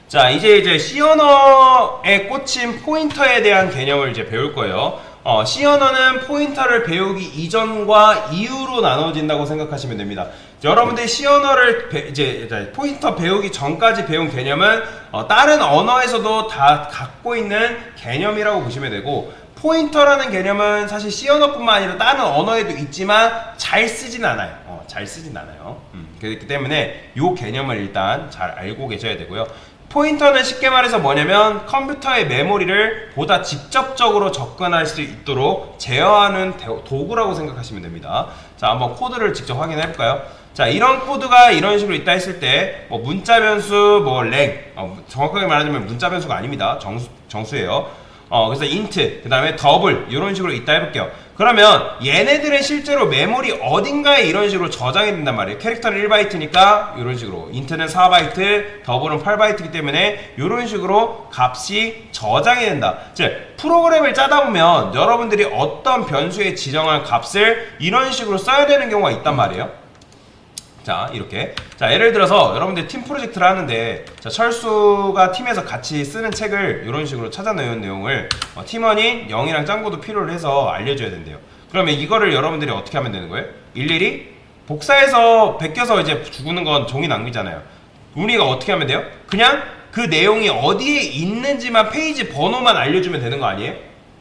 자, 이제 C 언어에 꽂힌 포인터에 대한 개념을 이제 배울 거예요. C 언어는 포인터를 배우기 이전과 이후로 나눠진다고 생각하시면 됩니다. 여러분들이 C 언어를 이제 포인터 배우기 전까지 배운 개념은 다른 언어에서도 다 갖고 있는 개념이라고 보시면 되고, 포인터라는 개념은 사실 C 언어뿐만 아니라 다른 언어에도 있지만 잘 쓰진 않아요. 잘 쓰진 않아요. 그렇기 때문에 이 개념을 일단 잘 알고 계셔야 되고요. 포인터는 쉽게 말해서 뭐냐면 컴퓨터의 메모리를 보다 직접적으로 접근할 수 있도록 제어하는 도구라고 생각하시면 됩니다. 자, 한번 코드를 직접 확인해 볼까요? 자, 이런 코드가 이런 식으로 있다 했을 때 뭐 문자 변수, 뭐 랭, 정확하게 말하자면 문자 변수가 아닙니다. 정수예요. 그래서 int, 그 다음에 더블 이런 식으로 있다 해볼게요. 그러면 얘네들은 실제로 메모리 어딘가에 이런 식으로 저장이 된단 말이에요. 캐릭터는 1바이트니까 이런 식으로, int는 4바이트, 더블은 8바이트이기 때문에 이런 식으로 값이 저장이 된다. 즉 프로그램을 짜다 보면 여러분들이 어떤 변수에 지정한 값을 이런 식으로 써야 되는 경우가 있단 말이에요. 자, 이렇게. 자, 예를 들어서 여러분들 팀 프로젝트를 하는데, 자, 철수가 팀에서 같이 쓰는 책을 이런 식으로 찾아내는 내용을 팀원인 영이랑 짱구도 필요로 해서 알려줘야 된대요. 그러면 이거를 여러분들이 어떻게 하면 되는 거예요? 일일이 복사해서 베껴서 이제 주는 건 종이 낭비잖아요. 우리가 어떻게 하면 돼요? 그냥 그 내용이 어디에 있는지만, 페이지 번호만 알려주면 되는 거 아니에요?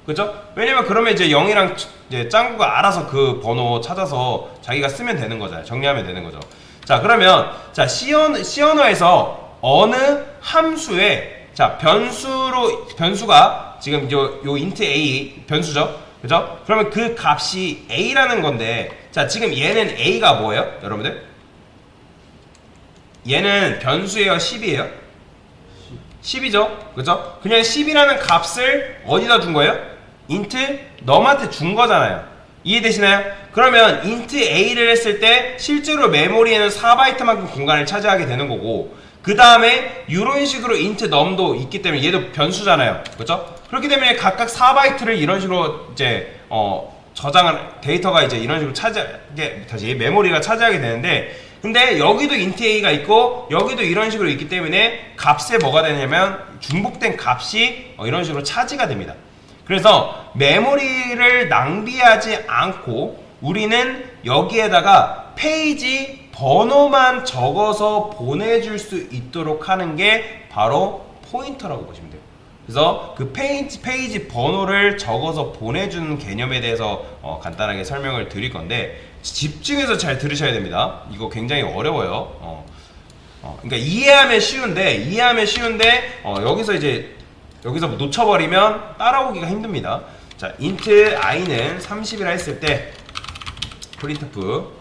그죠? 왜냐면 그러면 이제 영이랑 이제 짱구가 알아서 그 번호 찾아서 자기가 쓰면 되는 거잖아요. 정리하면 되는 거죠. 자, 그러면 자, C 언어에서 어느 함수에, 자, 변수가 지금 요 int a 변수죠. 그죠? 그러면 그 값이 a라는 건데, 자, 지금 얘는 a가 뭐예요? 여러분들? 얘는 변수예요, 10이에요? 10이죠? 그죠? 그냥 10이라는 값을 어디다 준 거예요? int 넘한테 준 거잖아요. 이해되시나요? 그러면 int a를 했을 때 실제로 메모리에는 4바이트만큼 공간을 차지하게 되는 거고, 그 다음에 이런 식으로 int num도 있기 때문에 얘도 변수잖아요. 그렇죠? 그렇기 때문에 각각 4바이트를 이런 식으로 이제 저장한 데이터가 이제 이런 식으로 다시 메모리가 차지하게 되는데, 근데 여기도 int a가 있고 여기도 이런 식으로 있기 때문에 값에 뭐가 되냐면 중복된 값이 이런 식으로 차지가 됩니다. 그래서 메모리를 낭비하지 않고 우리는 여기에다가 페이지 번호만 적어서 보내줄 수 있도록 하는 게 바로 포인터라고 보시면 돼요. 그래서 그 페이지 번호를 적어서 보내주는 개념에 대해서 간단하게 설명을 드릴 건데, 집중해서 잘 들으셔야 됩니다. 이거 굉장히 어려워요. 그러니까 이해하면 쉬운데 여기서 놓쳐버리면 따라오기가 힘듭니다. 자, int i는 30이라 했을 때 printf,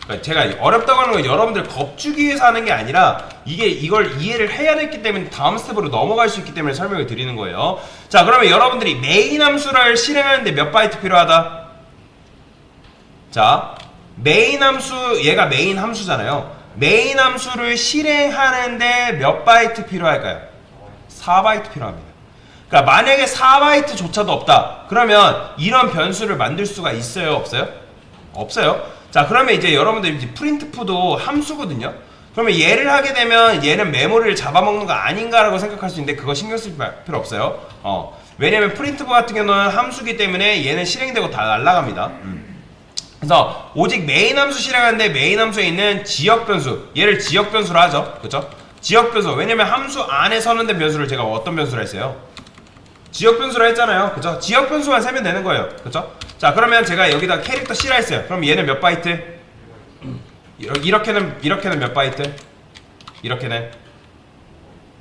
그러니까 제가 어렵다고 하는 건 여러분들 겁주기 위해서 하는 게 아니라 이걸 이해를 해야 됐기 때문에 다음 스텝으로 넘어갈 수 있기 때문에 설명을 드리는 거예요. 자, 그러면 여러분들이 메인 함수를 실행하는데 몇 바이트 필요하다? 자, 메인 함수, 얘가 메인 함수잖아요. 메인 함수를 실행하는데 몇 바이트 필요할까요? 4바이트 필요합니다. 그러니까 만약에 4바이트조차도 없다, 그러면 이런 변수를 만들 수가 있어요, 없어요? 없어요. 자, 그러면 이제 여러분들 이제 printf도 함수거든요. 그러면 얘를 하게 되면 얘는 메모리를 잡아먹는 거 아닌가라고 생각할 수 있는데, 그거 신경 쓸 필요 없어요. 왜냐면 printf 같은 경우는 함수기 때문에 얘는 실행되고 다 날아갑니다. 그래서 오직 메인 함수 실행하는데 메인 함수에 있는 지역 변수, 얘를 지역 변수로 하죠. 그쵸? 지역 변수. 왜냐면 함수 안에 선언된 변수를 제가 어떤 변수로 했어요? 지역 변수로 했잖아요. 그쵸? 지역 변수만 세면 되는 거예요. 그쵸? 자, 그러면 제가 여기다 캐릭터 C라 했어요. 그럼 얘는 몇 바이트? 이렇게는 몇 바이트? 이렇게는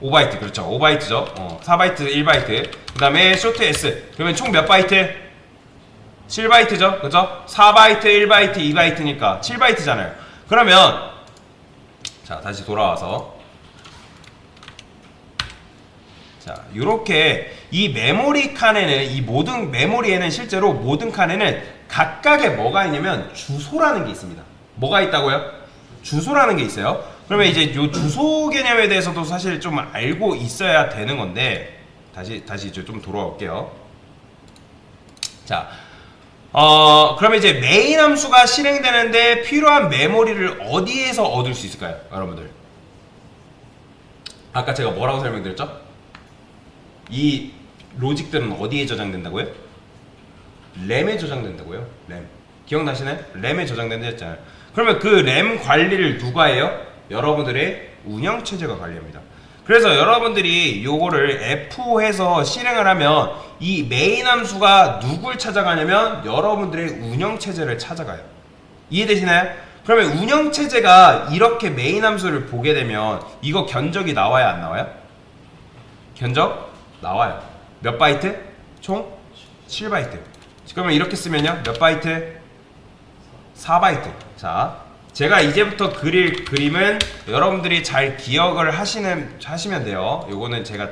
5바이트. 그렇죠. 5바이트죠. 4바이트, 1바이트. 그 다음에 쇼트 S. 그러면 총 몇 바이트? 7바이트죠. 그죠? 4바이트, 1바이트, 2바이트니까 7바이트잖아요. 그러면 자, 다시 돌아와서, 자, 요렇게 이 메모리 칸에는, 이 모든 메모리에는 실제로 모든 칸에는 각각의 뭐가 있냐면 주소라는 게 있습니다. 뭐가 있다고요? 주소라는 게 있어요. 그러면 이제 요 주소 개념에 대해서도 사실 좀 알고 있어야 되는 건데, 다시 이제 좀 돌아올게요. 자, 그러면 이제 메인 함수가 실행되는데 필요한 메모리를 어디에서 얻을 수 있을까요, 여러분들? 아까 제가 뭐라고 설명드렸죠? 이 로직들은 어디에 저장된다고요? 램에 저장된다고요. 램. 기억나시나요? 램에 저장된다 했잖아요. 그러면 그 램 관리를 누가 해요? 여러분들의 운영체제가 관리합니다. 그래서 여러분들이 요거를 F5해서 실행을 하면 이 메인 함수가 누굴 찾아가냐면 여러분들의 운영체제를 찾아가요. 이해되시나요? 그러면 운영체제가 이렇게 메인 함수를 보게 되면 이거 견적이 나와요, 안 나와요? 견적 나와요. 몇 바이트? 총 7바이트. 그러면 이렇게 쓰면요, 몇 바이트? 4바이트. 자, 제가 이제부터 그릴 그림은 여러분들이 잘 기억을 하시면 돼요. 요거는 제가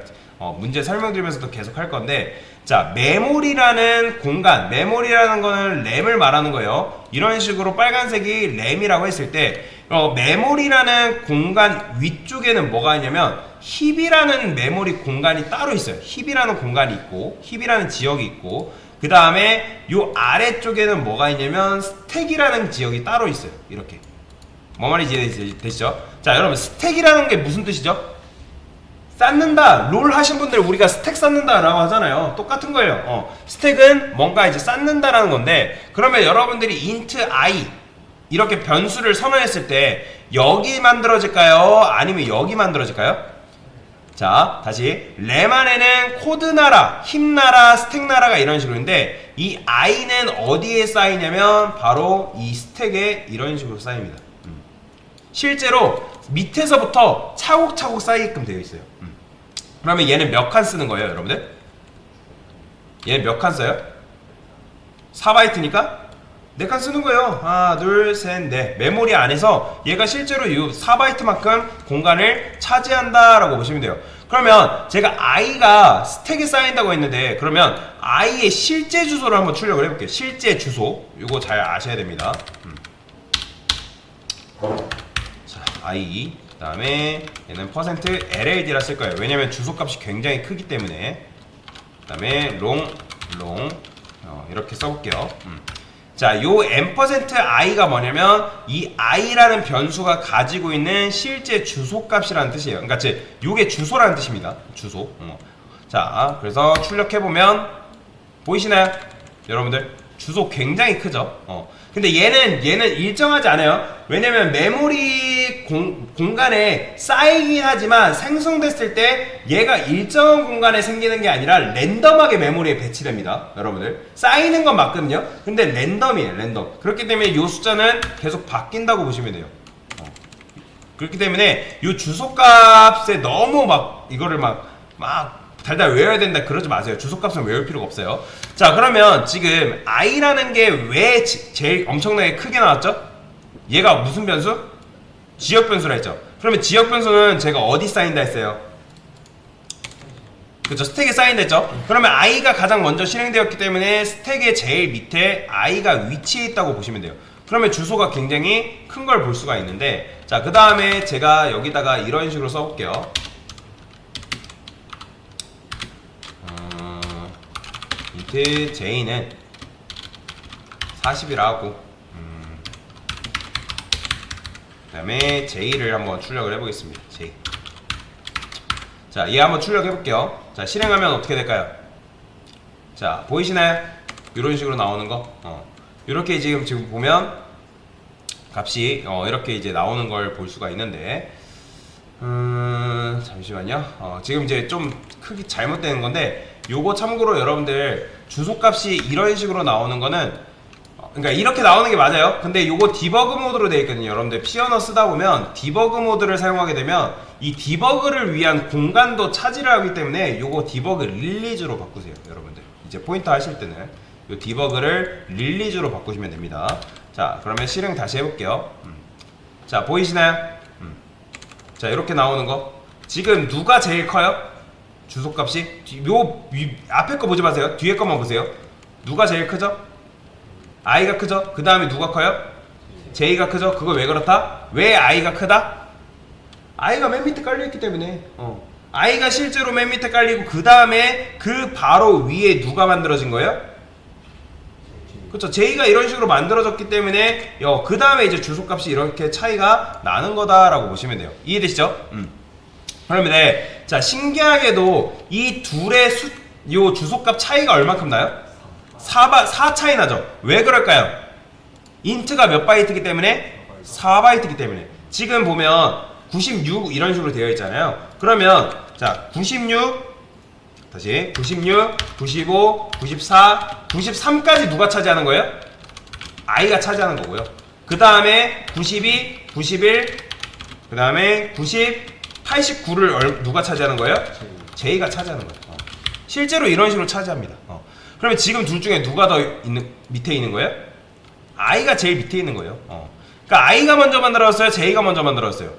문제 설명드리면서도 계속 할 건데, 자, 메모리라는 공간, 메모리라는 거는 램을 말하는 거예요. 이런 식으로 빨간색이 램이라고 했을 때 메모리라는 공간 위쪽에는 뭐가 있냐면 힙이라는 메모리 공간이 따로 있어요. 힙이라는 공간이 있고 힙이라는 지역이 있고, 그 다음에 요 아래쪽에는 뭐가 있냐면 스택이라는 지역이 따로 있어요. 이렇게. 뭐 말인지 이해되시죠? 자, 여러분, 스택이라는 게 무슨 뜻이죠? 쌓는다. 롤 하신 분들 우리가 스택 쌓는다 라고 하잖아요. 똑같은 거예요. 스택은 뭔가 이제 쌓는다라는 건데, 그러면 여러분들이 int i 이렇게 변수를 선언했을 때 여기 만들어질까요? 아니면 여기 만들어질까요? 자, 다시 램 안에는 코드 나라, 힙 나라, 스택 나라가 이런 식으로인데, 이 i는 어디에 쌓이냐면 바로 이 스택에 이런 식으로 쌓입니다. 실제로 밑에서부터 차곡차곡 쌓이게끔 되어 있어요. 그러면 얘는 몇 칸 쓰는 거예요, 여러분들? 얘는 몇 칸 써요? 4바이트니까 4칸 쓰는 거예요. 하나, 둘, 셋, 넷. 메모리 안에서 얘가 실제로 이 4바이트만큼 공간을 차지한다라고 보시면 돼요. 그러면 제가 i가 스택에 쌓인다고 했는데, 그러면 i의 실제 주소를 한번 출력을 해볼게요. 실제 주소. 이거 잘 아셔야 됩니다. 자, i. 그 다음에 얘는 %LLD라 쓸 거예요. 왜냐면 주소값이 굉장히 크기 때문에. 그 다음에 long 이렇게 써볼게요. 자, 요 %i가 뭐냐면 이 i라는 변수가 가지고 있는 실제 주소값이라는 뜻이에요. 그러니까 요게 주소라는 뜻입니다. 주소. 자, 그래서 출력해보면 보이시나요? 여러분들 주소 굉장히 크죠. 근데 얘는 일정하지 않아요. 왜냐면 메모리 공간에 쌓이긴 하지만 생성됐을 때 얘가 일정한 공간에 생기는 게 아니라 랜덤하게 메모리에 배치됩니다. 여러분들 쌓이는 건 맞거든요. 근데 랜덤이에요. 랜덤. 그렇기 때문에 이 숫자는 계속 바뀐다고 보시면 돼요. 그렇기 때문에 이 주소값에 너무 이거를 달달 외워야 된다 그러지 마세요. 주소값은 외울 필요가 없어요. 자, 그러면 지금 i라는 게 왜 제일 엄청나게 크게 나왔죠? 얘가 무슨 변수? 지역 변수라 했죠. 그러면 지역 변수는 제가 어디 쌓인다 했어요? 그쵸, 스택에 쌓인다 했죠. 그러면 i가 가장 먼저 실행되었기 때문에 스택의 제일 밑에 i가 위치해 있다고 보시면 돼요. 그러면 주소가 굉장히 큰 걸 볼 수가 있는데, 자, 그 다음에 제가 여기다가 이런 식으로 써볼게요. int j는 40이라 하고, 그 다음에 j를 한번 출력을 해보겠습니다. j. 자, 얘 한번 출력해 볼게요. 자, 실행하면 어떻게 될까요? 자, 보이시나요? 이런 식으로 나오는 거. 이렇게 지금 보면 값이 이렇게 이제 나오는 걸 볼 수가 있는데, 잠시만요. 지금 이제 좀 크기 잘못되는 건데, 요거 참고로 여러분들 주소값이 이런 식으로 나오는 거는, 그러니까 이렇게 나오는 게 맞아요. 근데 요거 디버그 모드로 되어 있거든요. 여러분들 피어너 쓰다 보면 디버그 모드를 사용하게 되면 이 디버그를 위한 공간도 차지를 하기 때문에 요거 디버그 릴리즈로 바꾸세요. 여러분들 이제 포인터 하실 때는 요 디버그를 릴리즈로 바꾸시면 됩니다. 자, 그러면 실행 다시 해볼게요. 자, 보이시나요? 자, 이렇게 나오는 거. 지금 누가 제일 커요? 주소값이? 앞에 거 보지 마세요. 뒤에 거만 보세요. 누가 제일 크죠? i가 크죠? 그 다음에 누가 커요? j가 크죠? 그거 왜 그렇다? 왜 i가 크다? i가 맨 밑에 깔려있기 때문에. i가 실제로 맨 밑에 깔리고, 그 다음에 그 바로 위에 누가 만들어진 거예요? 그쵸, j가 이런 식으로 만들어졌기 때문에 그 다음에 이제 주소값이 이렇게 차이가 나는 거다라고 보시면 돼요. 이해되시죠? 그러면 네, 자 신기하게도 이 둘의 요 주소값 차이가 얼마큼 나요? 4 차이 나죠. 왜 그럴까요? 인트가 몇 바이트이기 때문에 4바이트이기 때문에. 지금 보면 96 이런 식으로 되어 있잖아요. 그러면 자 96 다시 96, 95, 94, 93까지 누가 차지하는 거예요? i가 차지하는 거고요. 그 다음에 92, 91, 그 다음에 90, 89를 누가 차지하는 거예요? j가 차지하는 거예요. 실제로 이런 식으로 차지합니다. 그러면 지금 둘 중에 누가 더 밑에 있는 거예요? i가 제일 밑에 있는 거예요. 그러니까 i가 먼저 만들어졌어요? j가 먼저 만들어졌어요?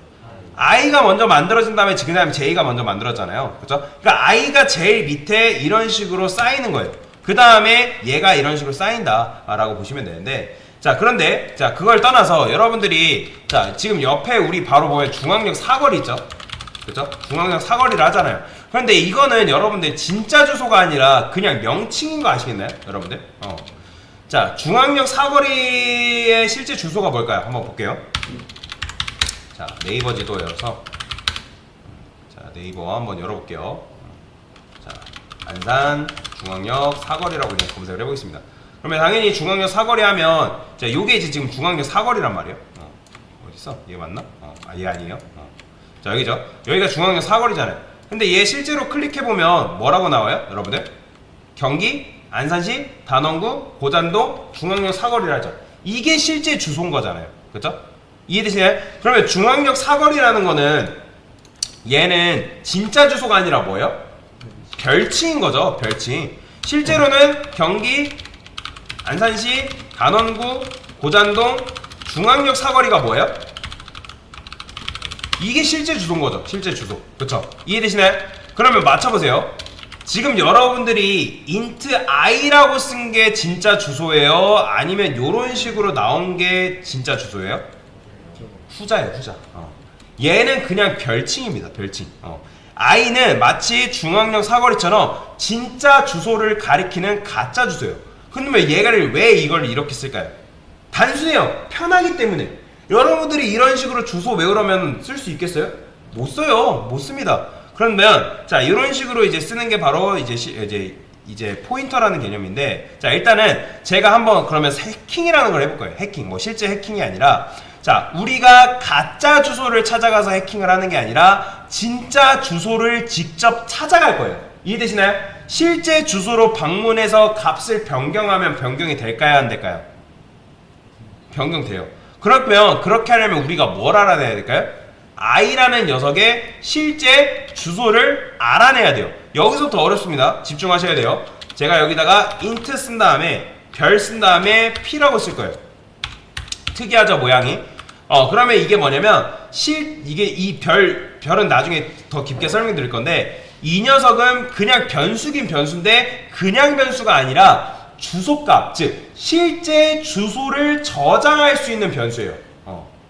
i가 먼저 만들어진 다음에 그 다음에 j가 먼저 만들었잖아요. 그렇죠? 그러니까 i가 제일 밑에 이런 식으로 쌓이는 거예요. 그 다음에 얘가 이런 식으로 쌓인다라고 보시면 되는데, 자 그런데 자 그걸 떠나서 여러분들이 자 지금 옆에 우리 바로 보면 중앙역 사거리 있죠? 그렇죠? 중앙역 사거리를 하잖아요. 그런데 이거는 여러분들 진짜 주소가 아니라 그냥 명칭인 거 아시겠나요? 여러분들? 자 중앙역 사거리의 실제 주소가 뭘까요? 한번 볼게요. 자 네이버 지도 열어서 자 네이버 한번 열어볼게요. 자 안산 중앙역 사거리라고 그냥 검색을 해보겠습니다. 그러면 당연히 중앙역 사거리 하면 자 요게 이제 지금 중앙역 사거리란 말이에요. 어딨어? 얘 맞나? 얘 아니에요. 자 여기죠. 여기가 중앙역 사거리잖아요. 근데 얘 실제로 클릭해보면 뭐라고 나와요? 여러분들? 경기, 안산시, 단원구, 고잔도, 중앙역 사거리를 하죠. 이게 실제 주소인 거잖아요. 그쵸? 이해되시나요? 그러면 중앙역 사거리라는 거는 얘는 진짜 주소가 아니라 뭐예요? 별칭인 거죠. 별칭. 실제로는 경기, 안산시, 단원구, 고잔동, 중앙역 사거리가 뭐예요? 이게 실제 주소인 거죠. 실제 주소. 그쵸? 이해되시나요? 그러면 맞춰보세요. 지금 여러분들이 int i라고 쓴 게 진짜 주소예요? 아니면 요런 식으로 나온 게 진짜 주소예요? 후자예요, 후자. 얘는 그냥 별칭입니다, 별칭. i는 마치 중앙역 사거리처럼 진짜 주소를 가리키는 가짜 주소예요. 근데 얘를 왜 이걸 이렇게 쓸까요? 단순해요. 편하기 때문에. 여러분들이 이런 식으로 주소 외우려면 쓸 수 있겠어요? 못 써요. 못 씁니다. 그러면 자 이런 식으로 이제 쓰는 게 바로 이제 포인터라는 개념인데, 자 일단은 제가 한번 그러면 해킹이라는 걸 해볼 거예요. 해킹. 뭐 실제 해킹이 아니라, 자 우리가 가짜 주소를 찾아가서 해킹을 하는 게 아니라 진짜 주소를 직접 찾아갈 거예요. 이해되시나요? 실제 주소로 방문해서 값을 변경하면 변경이 될까요? 안 될까요? 변경돼요. 그러면 그렇게 하려면 우리가 뭘 알아내야 될까요? i라는 녀석의 실제 주소를 알아내야 돼요. 여기서 더 어렵습니다. 집중하셔야 돼요. 제가 여기다가 int 쓴 다음에 별 쓴 다음에 p라고 쓸 거예요. 특이하죠, 모양이. 그러면 이게 뭐냐면 이게 이 별은 나중에 더 깊게 설명드릴 건데, 이 녀석은 그냥 변수긴 변수인데 그냥 변수가 아니라 주소값, 즉 실제 주소를 저장할 수 있는 변수예요.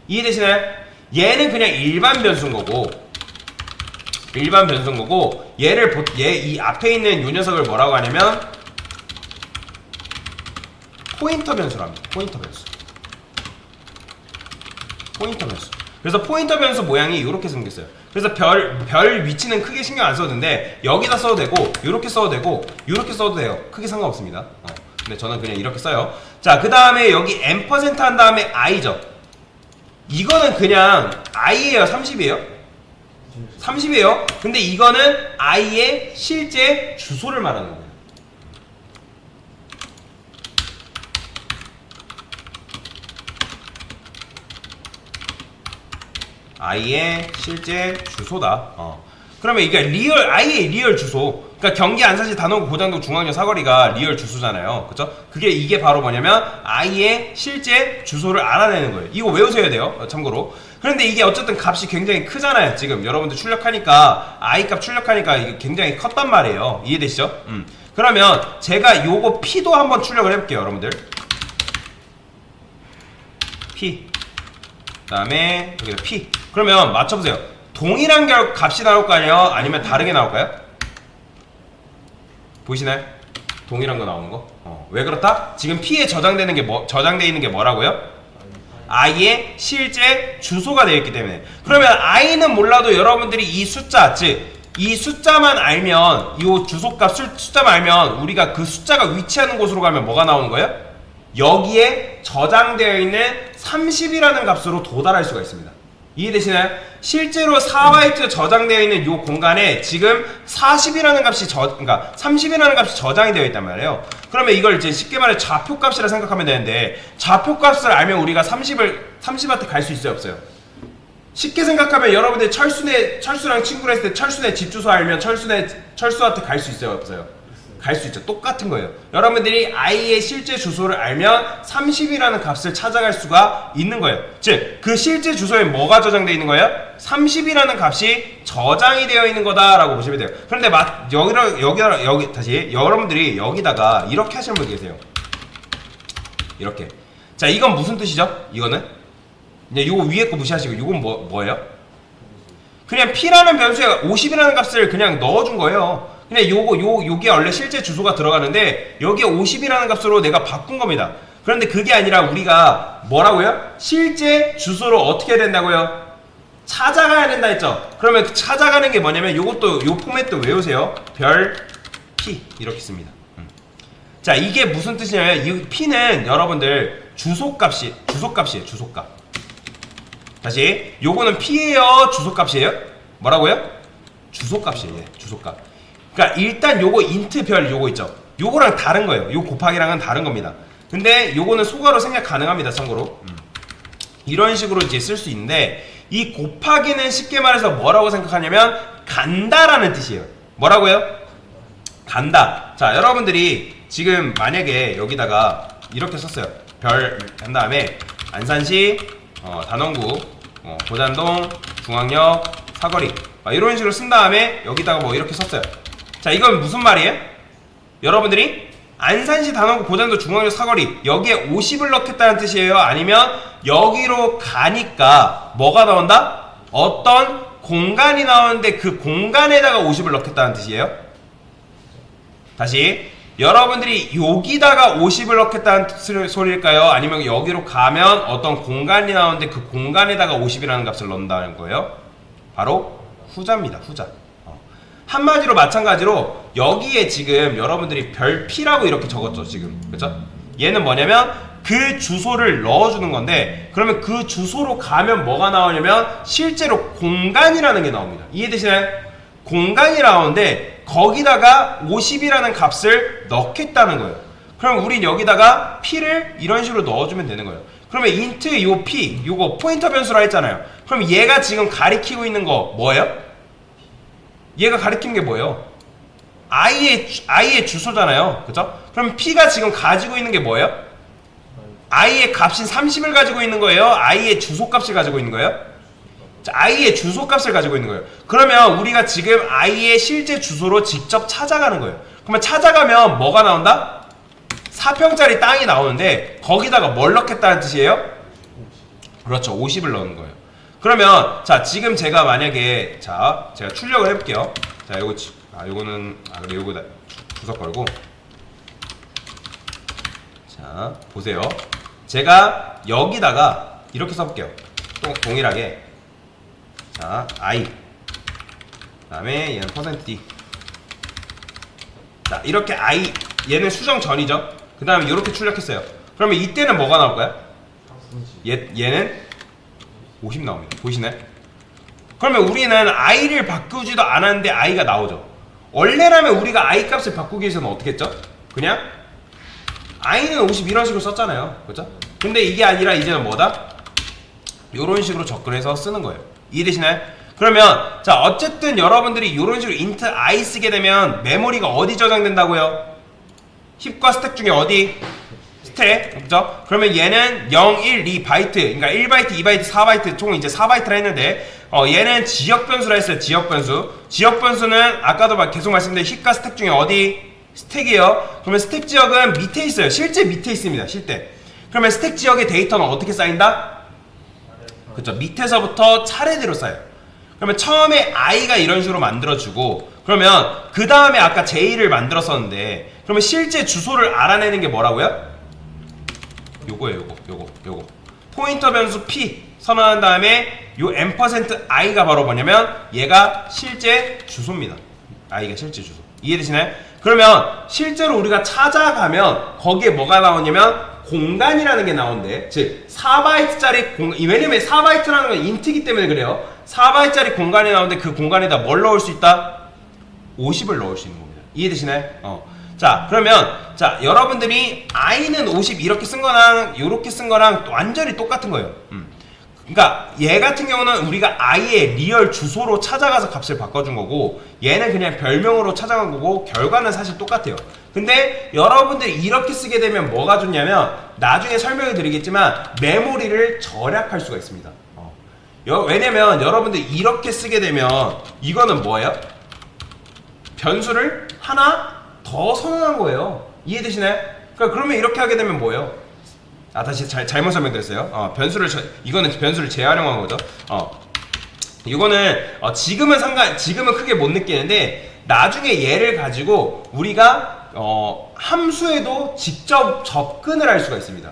이해되시나요? 얘는 그냥 일반 변수인 거고, 얘 이 앞에 있는 이 녀석을 뭐라고 하냐면 포인터 변수로 합니다. 포인터 변수. 그래서 포인터 변수 모양이 이렇게 생겼어요. 그래서 별 위치는 크게 신경 안 써도 되는데 여기다 써도 되고, 이렇게 써도 되고, 이렇게 써도 돼요. 크게 상관없습니다. 근데 저는 그냥 이렇게 써요. 자, 그 다음에 여기 %한 다음에 i죠. 이거는 그냥 i예요, 30이에요? 30이에요. 근데 이거는 i의 실제 주소를 말하는 거예요. i의 실제 주소다. 그러면 이게 i의 리얼 주소. 그러니까 경기, 안산시, 단원구, 고장도, 중앙역, 사거리가 리얼 주소잖아요. 그쵸? 이게 바로 뭐냐면 i의 실제 주소를 알아내는 거예요. 이거 외우셔야 돼요. 참고로. 그런데 이게 어쨌든 값이 굉장히 크잖아요. 지금 여러분들 출력하니까 i 값 출력하니까 이게 굉장히 컸단 말이에요. 이해되시죠? 그러면 제가 요거 p도 한번 출력을 해볼게요, 여러분들. p. 그 다음에 여기다 p. 그러면 맞춰보세요. 동일한 값이 나올 거 아니에요? 아니면 다르게 나올까요? 보이시나요? 동일한 거 나오는 거? 왜 그렇다? 지금 p에 저장되어 있는 게 뭐라고요? i의 실제 주소가 되어 있기 때문에. 그러면 i는 몰라도 여러분들이 이 숫자, 즉 이 숫자만 알면, 이 주소값 숫자만 알면 우리가 그 숫자가 위치하는 곳으로 가면 뭐가 나오는 거예요? 여기에 저장되어 있는 30이라는 값으로 도달할 수가 있습니다. 이해되시나요? 실제로 4바이트 저장되어 있는 이 공간에 지금 40이라는 값이 그러니까 30이라는 값이 저장이 되어 있단 말이에요. 그러면 이걸 이제 쉽게 말해 좌표값이라 생각하면 되는데, 좌표값을 알면 우리가 30한테 갈 수 있어요, 없어요? 쉽게 생각하면 여러분들 철수랑 친구를 했을 때 철수네 집 주소 알면 철수한테 갈 수 있어요, 없어요? 갈 수 있죠. 똑같은 거예요. 여러분들이 i의 실제 주소를 알면 30이라는 값을 찾아갈 수가 있는 거예요. 즉, 그 실제 주소에 뭐가 저장되어 있는 거예요? 30이라는 값이 저장이 되어 있는 거다라고 보시면 돼요. 그런데 여기 다시 여러분들이 여기다가 이렇게 하시는 분 계세요. 이렇게. 자, 이건 무슨 뜻이죠? 이거는 이제 요거 위에 거 무시하시고, 이건 뭐예요? 그냥 p라는 변수에 50이라는 값을 그냥 넣어준 거예요. 그냥 요게 원래 실제 주소가 들어가는데 여기에 50이라는 값으로 내가 바꾼 겁니다. 그런데 그게 아니라 우리가 뭐라고요? 실제 주소를 어떻게 해야 된다고요? 찾아가야 된다 했죠. 그러면 그 찾아가는 게 뭐냐면 요것도 요 포맷도 외우세요. 별 p 이렇게 씁니다. 자, 이게 무슨 뜻이냐면 이 p는 여러분들 주소값이에요. 주소값. 다시 요거는 p예요, 주소값이에요? 뭐라고요? 주소값이에요. 주소값. 그러니까 일단 요거 인트 별 요거 있죠. 요거랑 다른 거예요. 요 곱하기랑은 다른 겁니다. 근데 요거는 소가로 생략 가능합니다. 참고로. 이런 식으로 이제 쓸 수 있는데, 이 곱하기는 쉽게 말해서 뭐라고 생각하냐면 간다라는 뜻이에요. 뭐라고요? 간다. 자, 여러분들이 지금 만약에 여기다가 이렇게 썼어요. 별 한 다음에 안산시 단원구 고잔동 중앙역 사거리 이런 식으로 쓴 다음에 여기다가 뭐 이렇게 썼어요. 자, 이건 무슨 말이에요? 여러분들이 안산시 단원구 고잔동 중앙역 사거리 여기에 50을 넣겠다는 뜻이에요? 아니면 여기로 가니까 뭐가 나온다? 어떤 공간이 나오는데 그 공간에다가 50을 넣겠다는 뜻이에요? 다시, 여러분들이 여기다가 50을 넣겠다는 소리일까요? 아니면 여기로 가면 어떤 공간이 나오는데 그 공간에다가 50이라는 값을 넣는다는 거예요? 바로 후자입니다. 후자. 한마디로 마찬가지로 여기에 지금 여러분들이 별 P라고 이렇게 적었죠, 지금. 그렇죠? 얘는 뭐냐면 그 주소를 넣어주는 건데, 그러면 그 주소로 가면 뭐가 나오냐면 실제로 공간이라는 게 나옵니다. 이해되시나요? 공간이 나오는데 거기다가 50이라는 값을 넣겠다는 거예요. 그럼 우린 여기다가 P를 이런 식으로 넣어주면 되는 거예요. 그러면 int 요 P, 요거 포인터 변수라 했잖아요. 그럼 얘가 지금 가리키고 있는 거 뭐예요? 얘가 가리키는 게 뭐예요? i의 주소잖아요. 그죠? 그럼 P가 지금 가지고 있는 게 뭐예요? i의 값인 30을 가지고 있는 거예요? i의 주소값을 가지고 있는 거예요? 자, i의 주소값을 가지고 있는 거예요. 그러면 우리가 지금 i의 실제 주소로 직접 찾아가는 거예요. 그러면 찾아가면 뭐가 나온다? 4평짜리 땅이 나오는데 거기다가 뭘 넣겠다는 뜻이에요? 그렇죠. 50을 넣는 거예요. 그러면 자, 지금 제가 만약에 제가 출력을 해볼게요. 자, 요거는 그래, 요거다 주석 걸고. 자, 보세요. 제가 여기다가 이렇게 써볼게요. 또 동일하게. 자, i 그 다음에 얘는 %d. 자, 이렇게 i, 얘는 수정 전이죠. 그 다음에 이렇게 출력했어요. 그러면 이때는 뭐가 나올까요? 얘는 50 나옵니다. 보이시나요? 그러면 우리는 i를 바꾸지도 않았는데 i가 나오죠. 원래라면 우리가 i 값을 바꾸기 위해서는 어떻게 했죠? 그냥 i는 50 이런 식으로 썼잖아요. 그렇죠? 근데 이게 아니라 이제는 뭐다? 이런 식으로 접근해서 쓰는 거예요. 이해되시나요? 그러면 자, 어쨌든 여러분들이 이런 식으로 int i 쓰게 되면 메모리가 어디 저장된다고요? 힙과 스택 중에 어디? 스택, 그죠? 그러면 얘는 0, 1, 2 바이트, 그러니까 1바이트, 2바이트, 4바이트, 총 이제 4바이트라 했는데, 얘는 지역 변수라 했어요. 지역 변수. 지역 변수는 아까도 계속 말씀드린 힙과 스택 중에 어디? 스택이에요. 그러면 스택 지역은 밑에 있어요. 실제 밑에 있습니다. 실제. 그러면 스택 지역의 데이터는 어떻게 쌓인다? 그쵸, 밑에서부터 차례대로 쌓여요. 그러면 처음에 i가 이런 식으로 만들어주고, 그러면 그 다음에 아까 j를 만들었었는데, 그러면 실제 주소를 알아내는 게 뭐라고요? 요거예요. 요거. 포인터 변수 p 선언한 다음에 요 %i가 바로 뭐냐면 얘가 실제 주소입니다. i가 실제 주소. 이해되시나요? 그러면 실제로 우리가 찾아가면 거기에 뭐가 나오냐면 공간이라는 게 나오는데, 즉 4바이트짜리 왜냐면 4바이트라는 건 인트이기 때문에 그래요. 4바이트짜리 공간이 나오는데 그 공간에다 뭘 넣을 수 있다? 50을 넣을 수 있는 겁니다. 이해되시나요? 자, 그러면 자, 여러분들이 i는 50 이렇게 쓴 거랑 이렇게 쓴 거랑 완전히 똑같은 거예요. 그러니까 얘 같은 경우는 우리가 i의 리얼 주소로 찾아가서 값을 바꿔준 거고, 얘는 그냥 별명으로 찾아간 거고, 결과는 사실 똑같아요. 근데 여러분들이 이렇게 쓰게 되면 뭐가 좋냐면, 나중에 설명을 드리겠지만 메모리를 절약할 수가 있습니다. 왜냐면 여러분들이 이렇게 쓰게 되면 이거는 뭐예요? 변수를 하나 더 선언한 거예요. 이해되시나요? 그러니까 그러면 이렇게 하게 되면 뭐예요? 다시 잘못 설명드렸어요. 이거는 변수를 재활용한 거죠. 이거는 지금은 크게 못 느끼는데, 나중에 얘를 가지고 우리가 함수에도 직접 접근을 할 수가 있습니다.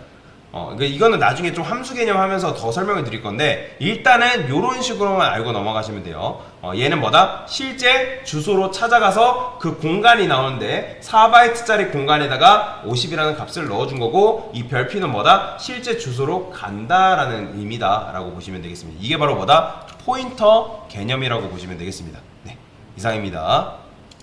그러니까 이거는 나중에 좀 함수 개념 하면서 더 설명을 드릴 건데, 일단은 이런 식으로만 알고 넘어가시면 돼요. 얘는 뭐다? 실제 주소로 찾아가서 그 공간이 나오는데 4바이트짜리 공간에다가 50이라는 값을 넣어준 거고, 이 별표는 뭐다? 실제 주소로 간다라는 의미다 라고 보시면 되겠습니다. 이게 바로 뭐다? 포인터 개념이라고 보시면 되겠습니다. 네, 이상입니다.